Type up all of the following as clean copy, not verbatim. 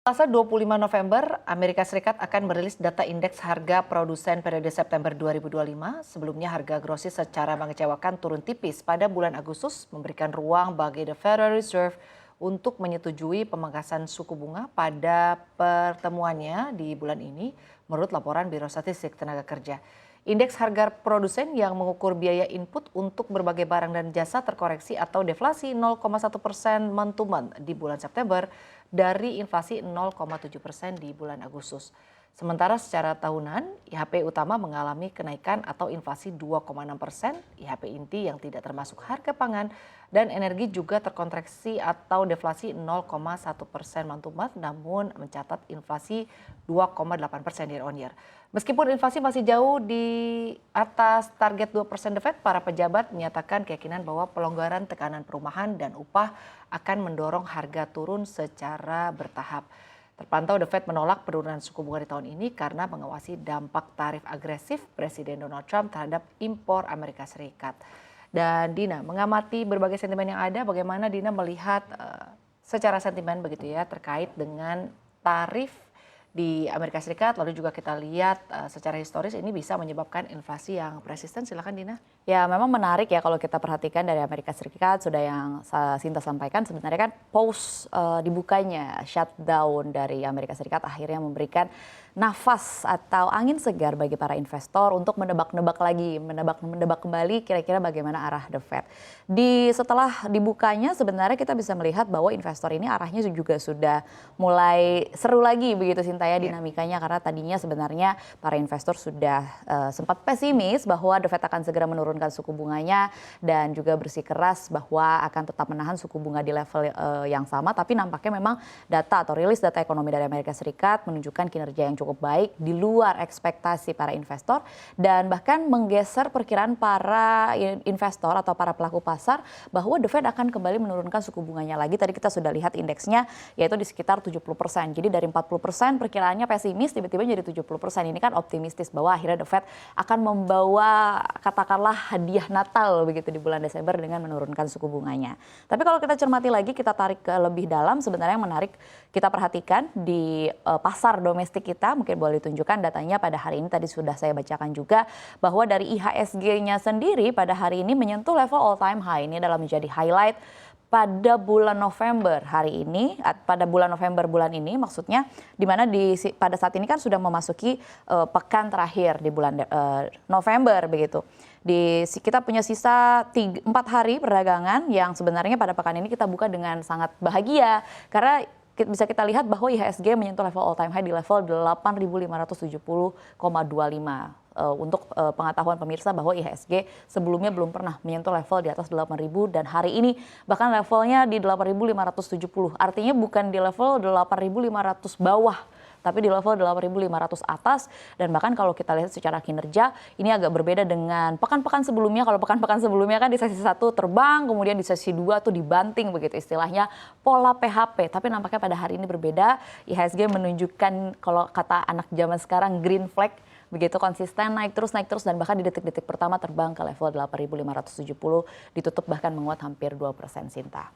Selasa 25 November, Amerika Serikat akan merilis data indeks harga produsen periode September 2025. Sebelumnya harga grosis secara mengecewakan turun tipis pada bulan Agustus, memberikan ruang bagi The Federal Reserve untuk menyetujui pemangkasan suku bunga pada pertemuannya di bulan ini, menurut laporan Biro Statistik Tenaga Kerja. Indeks harga produsen yang mengukur biaya input untuk berbagai barang dan jasa terkoreksi atau deflasi 0,1% month to month di bulan September dari inflasi 0,7% di bulan Agustus. Sementara secara tahunan, IHP utama mengalami kenaikan atau inflasi 2,6%, IHP inti yang tidak termasuk harga pangan dan energi juga terkontraksi atau deflasi 0,1% month to month, namun mencatat inflasi 2,8% year on year. Meskipun inflasi masih jauh di atas target 2% The Fed, para pejabat menyatakan keyakinan bahwa pelonggaran tekanan perumahan dan upah akan mendorong harga turun secara bertahap. Terpantau The Fed menolak penurunan suku bunga di tahun ini karena mengawasi dampak tarif agresif Presiden Donald Trump terhadap impor Amerika Serikat. Dan Dina, mengamati berbagai sentimen yang ada, bagaimana Dina melihat secara sentimen begitu ya terkait dengan tarif di Amerika Serikat, lalu juga kita lihat secara historis ini bisa menyebabkan inflasi yang persisten. Silakan Dina. Ya, memang menarik ya kalau kita perhatikan dari Amerika Serikat, sudah yang Sinta sampaikan sebenarnya kan post dibukanya shutdown dari Amerika Serikat akhirnya memberikan nafas atau angin segar bagi para investor untuk menebak-nebak lagi, menebak kembali kira-kira bagaimana arah The Fed. Setelah dibukanya sebenarnya kita bisa melihat bahwa investor ini arahnya juga sudah mulai seru lagi begitu Sinta ya dinamikanya, karena tadinya sebenarnya para investor sudah sempat pesimis bahwa The Fed akan segera menurunkan suku bunganya dan juga bersikeras bahwa akan tetap menahan suku bunga di level yang sama, tapi nampaknya memang data atau rilis data ekonomi dari Amerika Serikat menunjukkan kinerja yang cukup baik di luar ekspektasi para investor dan bahkan menggeser perkiraan para investor atau para pelaku pasar bahwa The Fed akan kembali menurunkan suku bunganya lagi. Tadi kita sudah lihat indeksnya yaitu di sekitar 70%. Jadi dari 40% perkiraannya pesimis tiba-tiba jadi 70%. Ini kan optimistis bahwa akhirnya The Fed akan membawa katakanlah hadiah Natal begitu di bulan Desember dengan menurunkan suku bunganya. Tapi kalau kita cermati lagi, kita tarik ke lebih dalam, sebenarnya yang menarik kita perhatikan di pasar domestik kita. Mungkin boleh ditunjukkan datanya pada hari ini, tadi sudah saya bacakan juga bahwa dari IHSG-nya sendiri pada hari ini menyentuh level all time high. Ini adalah menjadi highlight pada bulan November hari ini, pada bulan November bulan ini maksudnya, di mana pada saat ini kan sudah memasuki pekan terakhir di bulan November begitu. Kita punya sisa 4 hari perdagangan yang sebenarnya pada pekan ini kita buka dengan sangat bahagia karena bisa kita lihat bahwa IHSG menyentuh level all time high di level 8.570,25. Untuk pengetahuan pemirsa bahwa IHSG sebelumnya belum pernah menyentuh level di atas 8.000 dan hari ini bahkan levelnya di 8.570. Artinya bukan di level 8.500 bawah, tapi di level 8.500 atas. Dan bahkan kalau kita lihat secara kinerja ini agak berbeda dengan pekan-pekan sebelumnya. Kalau pekan-pekan sebelumnya kan di sesi 1 terbang, kemudian di sesi 2 tuh dibanting begitu istilahnya pola PHP. Tapi nampaknya pada hari ini berbeda. IHSG menunjukkan kalau kata anak zaman sekarang green flag, begitu konsisten naik terus dan bahkan di detik-detik pertama terbang ke level 8.570, ditutup bahkan menguat hampir 2% Sinta.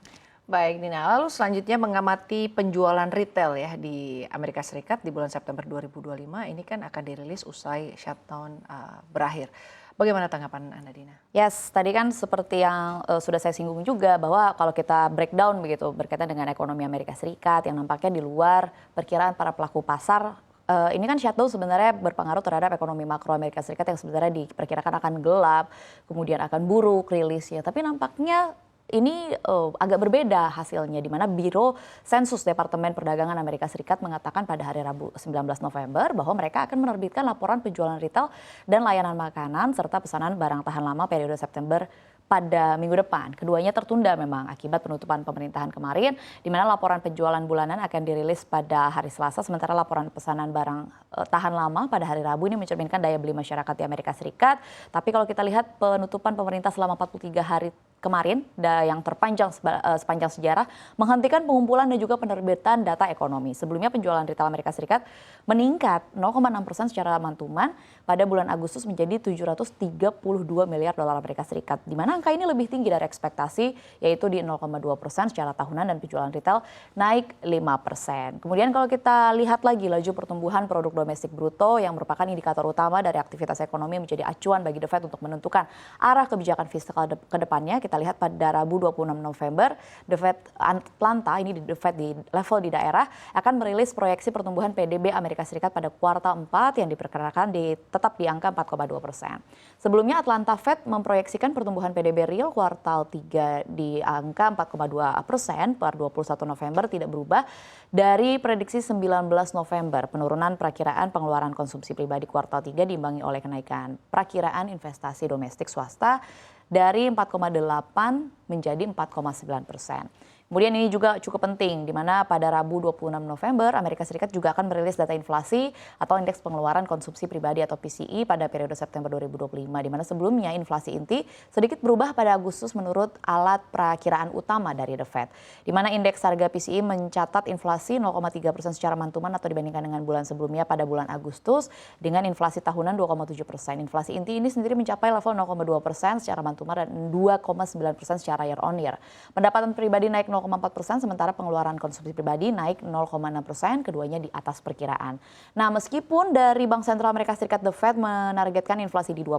Baik Dina, lalu selanjutnya mengamati penjualan retail ya di Amerika Serikat di bulan September 2025 ini kan akan dirilis usai shutdown berakhir. Bagaimana tanggapan Anda Dina? Yes, tadi kan seperti yang sudah saya singgung juga bahwa kalau kita breakdown begitu berkaitan dengan ekonomi Amerika Serikat yang nampaknya di luar perkiraan para pelaku pasar. Ini kan shutdown sebenarnya berpengaruh terhadap ekonomi makro Amerika Serikat yang sebenarnya diperkirakan akan gelap, kemudian akan buruk rilisnya. Tapi nampaknya ini agak berbeda hasilnya, di mana Biro Sensus Departemen Perdagangan Amerika Serikat mengatakan pada hari Rabu 19 November bahwa mereka akan menerbitkan laporan penjualan retail dan layanan makanan serta pesanan barang tahan lama periode September pada minggu depan. Keduanya tertunda memang akibat penutupan pemerintahan kemarin, di mana laporan penjualan bulanan akan dirilis pada hari Selasa, sementara laporan pesanan barang tahan lama pada hari Rabu ini mencerminkan daya beli masyarakat di Amerika Serikat. Tapi kalau kita lihat penutupan pemerintah selama 43 hari kemarin yang terpanjang sepanjang sejarah menghentikan pengumpulan dan juga penerbitan data ekonomi. Sebelumnya penjualan retail Amerika Serikat meningkat 0,6% secara mantuman pada bulan Agustus menjadi 732 miliar dolar Amerika Serikat. Di mana angka ini lebih tinggi dari ekspektasi yaitu di 0,2% secara tahunan dan penjualan retail naik 5%. Kemudian kalau kita lihat lagi laju pertumbuhan produk domestik bruto yang merupakan indikator utama dari aktivitas ekonomi menjadi acuan bagi The Fed untuk menentukan arah kebijakan fiskal ke depannya. Kita lihat pada Rabu 26 November, The Fed Atlanta, ini di The Fed di level di daerah, akan merilis proyeksi pertumbuhan PDB Amerika Serikat pada kuartal 4 yang diperkirakan tetap di angka 4,2%. Sebelumnya Atlanta Fed memproyeksikan pertumbuhan PDB real kuartal 3 di angka 4,2% per 21 November tidak berubah dari prediksi 19 November. Penurunan perakiraan pengeluaran konsumsi pribadi kuartal 3 diimbangi oleh kenaikan perakiraan investasi domestik swasta dari 4,8 menjadi 4,9%. Kemudian ini juga cukup penting, di mana pada Rabu 26 November, Amerika Serikat juga akan merilis data inflasi atau indeks pengeluaran konsumsi pribadi atau PCE pada periode September 2025, di mana sebelumnya inflasi inti sedikit berubah pada Agustus menurut alat perakiraan utama dari The Fed, di mana indeks harga PCE mencatat inflasi 0,3% secara mantuman atau dibandingkan dengan bulan sebelumnya pada bulan Agustus dengan inflasi tahunan 2,7%. Inflasi inti ini sendiri mencapai level 0,2% secara mantuman dan 2,9% secara year on year. Pendapatan pribadi naik 0,4%, sementara pengeluaran konsumsi pribadi naik 0,6%, keduanya di atas perkiraan. Nah, meskipun dari Bank Sentral Amerika Serikat The Fed menargetkan inflasi di 2%,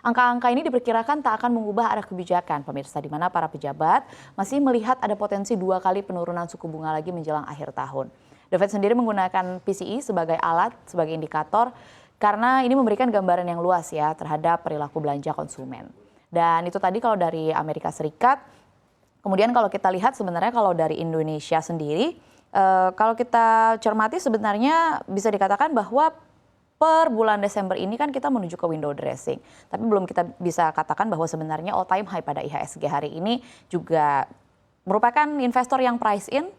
angka-angka ini diperkirakan tak akan mengubah arah kebijakan, pemirsa, di mana para pejabat masih melihat ada potensi 2 kali penurunan suku bunga lagi menjelang akhir tahun. The Fed sendiri menggunakan PCE sebagai alat, sebagai indikator, karena ini memberikan gambaran yang luas ya terhadap perilaku belanja konsumen. Dan itu tadi kalau dari Amerika Serikat. Kemudian kalau kita lihat sebenarnya kalau dari Indonesia sendiri, kalau kita cermati sebenarnya bisa dikatakan bahwa per bulan Desember ini kan kita menuju ke window dressing. Tapi belum kita bisa katakan bahwa sebenarnya all time high pada IHSG hari ini juga merupakan investor yang price in.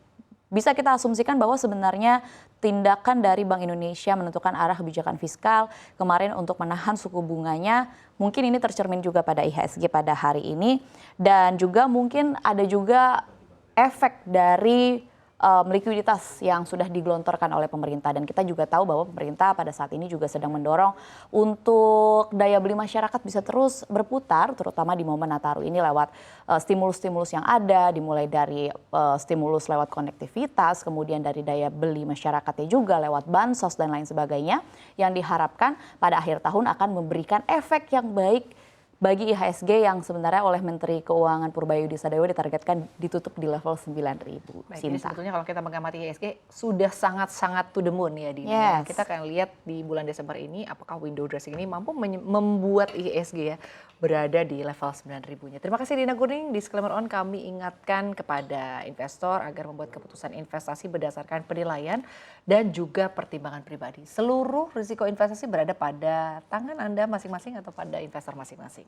Bisa kita asumsikan bahwa sebenarnya tindakan dari Bank Indonesia menentukan arah kebijakan fiskal kemarin untuk menahan suku bunganya, mungkin ini tercermin juga pada IHSG pada hari ini. Dan juga mungkin ada juga efek dari likuiditas yang sudah digelontorkan oleh pemerintah. Dan kita juga tahu bahwa pemerintah pada saat ini juga sedang mendorong untuk daya beli masyarakat bisa terus berputar, terutama di momen Nataru ini lewat stimulus-stimulus yang ada, dimulai dari stimulus lewat konektivitas, kemudian dari daya beli masyarakatnya juga lewat bansos dan lain sebagainya, yang diharapkan pada akhir tahun akan memberikan efek yang baik bagi IHSG yang sebenarnya oleh Menteri Keuangan Purbayudi Sadewo ditargetkan ditutup di level 9.000. Baik, jadi sebetulnya kalau kita mengamati IHSG sudah sangat-sangat to the moon ya Dina. Yes. Kita akan lihat di bulan Desember ini apakah window dressing ini mampu membuat IHSG ya berada di level 9.000-nya. Terima kasih Dina Kuning. Disclaimer on, kami ingatkan kepada investor agar membuat keputusan investasi berdasarkan penilaian dan juga pertimbangan pribadi. Seluruh risiko investasi berada pada tangan Anda masing-masing atau pada investor masing-masing.